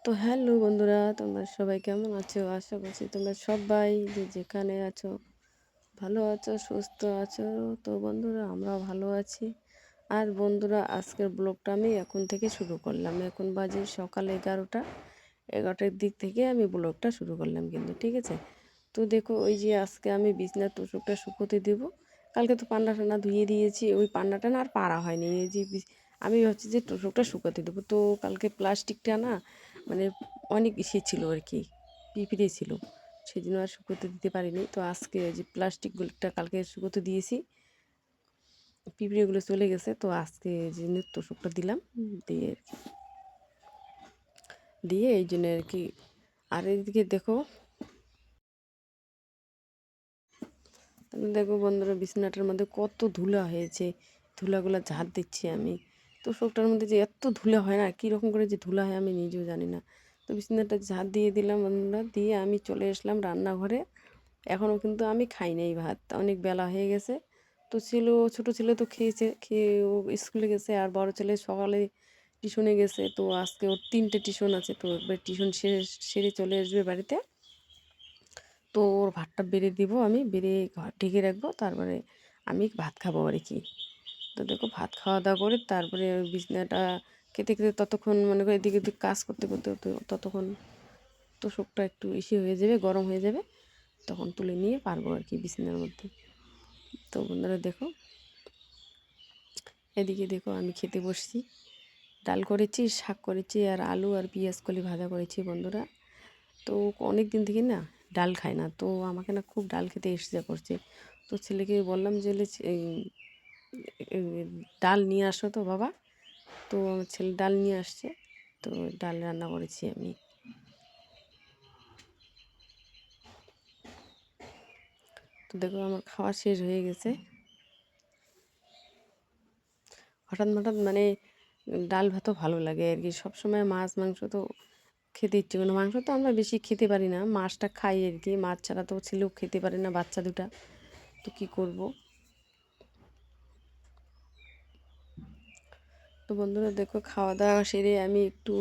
তো হ্যালো বন্ধুরা, তোমরা সবাই কেমন আছো? আশা করছি তোমরা সবাই যে যেখানে আছো ভালো আছো, সুস্থ আছো। তো বন্ধুরা, আমরা ভালো আছি। আর বন্ধুরা, আজকের ব্লগটা আমি এখন থেকে শুরু করলাম। এখন বাজে সকাল 11টার দিক থেকে আমি ব্লগটা শুরু করলাম কিন্তু, ঠিক আছে? তো দেখো, ওই যে আজকে আমি বিছনার তোষকটা শুকোতে দেবো। কালকে তো পান্না টান্না ধুয়ে দিয়েছি, ওই পান্নাটা না আর পাড়া হয়নি। এই যে আমি ভাবছি যে তোষকটা শুকোতে দেবো। তো কালকে প্লাস্টিকটা না মানে অনেক ছিল আর কি, পিঁপড়ে ছিল, সেই জন্য আর শুকোতে দিতে পারিনি। তো আজকে ওই যে প্লাস্টিকগুলোটা কালকে শুকোতে দিয়েছি, পিঁপড়েগুলো চলে গেছে। তো আজকে যে তোষকটা দিলাম, দিয়ে দিয়ে এই জন্য আর কি। আর এইদিকে দেখো, তাহলে দেখো বন্ধুরা, বিছানাটার মধ্যে কত ধুলা হয়েছে। ধুলাগুলো ঝাড় দিচ্ছি আমি। তো শোকটার মধ্যে যে এত ধুলা হয় না, কীরকম করে যে ধুলা হয় আমি নিজেও জানি না। তো বিছানাটা ঝাড় দিয়ে দিলাম বন্ধুরা, দিয়ে আমি চলে আসলাম রান্নাঘরে। এখনও কিন্তু আমি খাই নাই ভাত, অনেক বেলা হয়ে গেছে। তো ছোটো ছেলে তো খেয়েছে, খেয়ে ও স্কুলে গেছে। আর বড় ছেলে সকালে টিউশনে গেছে। তো আজকে ওর 3টে টিউশন আছে। তো একবার টিউশন সেরে চলে আসবে বাড়িতে। তো ওর ভাতটা বেড়ে দিব, আমি বেড়ে ঢেকে রাখবো, তারপরে আমি ভাত খাবো আর কি। তো দেখো, ভাত খাওয়া দাওয়া করে তারপরে ওই বিছনাটা খেতে খেতে ততক্ষণ মনে করি এদিকে এদিকে কাজ করতে করতে ততক্ষণ তোষকটা একটু হয়ে যাবে, গরম হয়ে যাবে, তখন তুলে নিয়ে পারবো আর কি বিছানার মধ্যে। তো বন্ধুরা দেখো, এদিকে দেখো আমি খেতে বসছি। ডাল করেছি, শাক করেছি, আর আলু আর পেঁয়াজ কলি ভাজা করেছি বন্ধুরা। তো অনেক দিন থেকে না ডাল খায় না, তো আমাকে না খুব ডাল খেতে ইচ্ছা করছে। তো ছেলেকে বললাম যে ডাল নিয়ে আসো তো বাবা। তো আমার ছেলে ডাল নিয়ে আসছে। তো ডাল রান্না করেছি আমি। তো দেখো, আমার খাওয়া শেষ হয়ে গেছে। হঠাৎ হঠাৎ মানে ডাল ভাতও ভালো লাগে আর কি। সবসময় মাছ মাংস তো খেতে ইচ্ছে করে না। মাংস তো আমরা বেশি খেতে পারি না, মাছটা খাই আর কি। মাছ ছাড়া তো ছেলেও খেতে পারে না, বাচ্চা দুটা। তো কী করব। তো বন্ধুরা দেখো, খাওয়া দাওয়া সেরে আমি একটু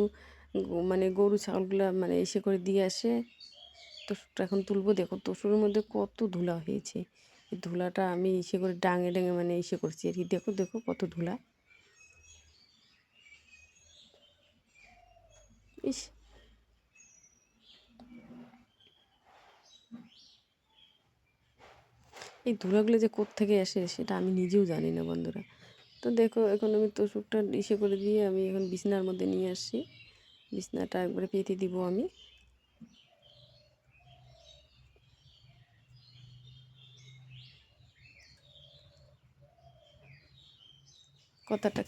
মানে গরু ছাগলগুলো মানে করে দিয়ে আসে তোষকটা এখন তুলবো। দেখো তোষকের মধ্যে কত ধুলা হয়েছে। এই ধুলাটা আমি করে ডাঙে ডাঙে মানে করছি আর কি। দেখো দেখো কত ধুলা। ইস, এই ধুলাগুলো যে কোত্থেকে আসে সেটা আমি নিজেও জানি না বন্ধুরা। তো দেখো, এখন আমি তোষকটা করে দিয়ে আমি এখন বিছানার মধ্যে নিয়ে আসছি। বিছানাটা একবারে পেতে দিব আমি।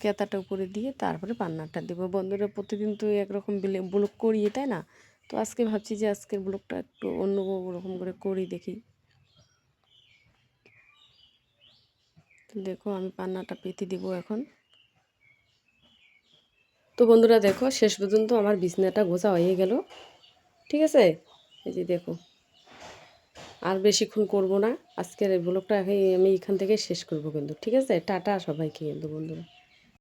কেতাটা উপরে দিয়ে তারপরে পান্নাটা দেবো বন্ধুরা। প্রতিদিন তো একরকম ব্লগ করি, তাই না? তো আজকে ভাবছি যে আজকের ব্লগটা একটু অন্য রকম করে করি, দেখি। তো দেখো, আমি পান্নাটা পেতে দিব এখন। তো বন্ধুরা দেখো, শেষ পর্যন্ত আমার বিছানাটা গোছা হয়ে গেল, ঠিক আছে? এই যে দেখো, আর বেশিক্ষণ করব না। আজকের এই ব্লগটা আমি এখান থেকে শেষ করব কিন্তু, ঠিক আছে? টাটা সবাইকে কিন্তু বন্ধুরা।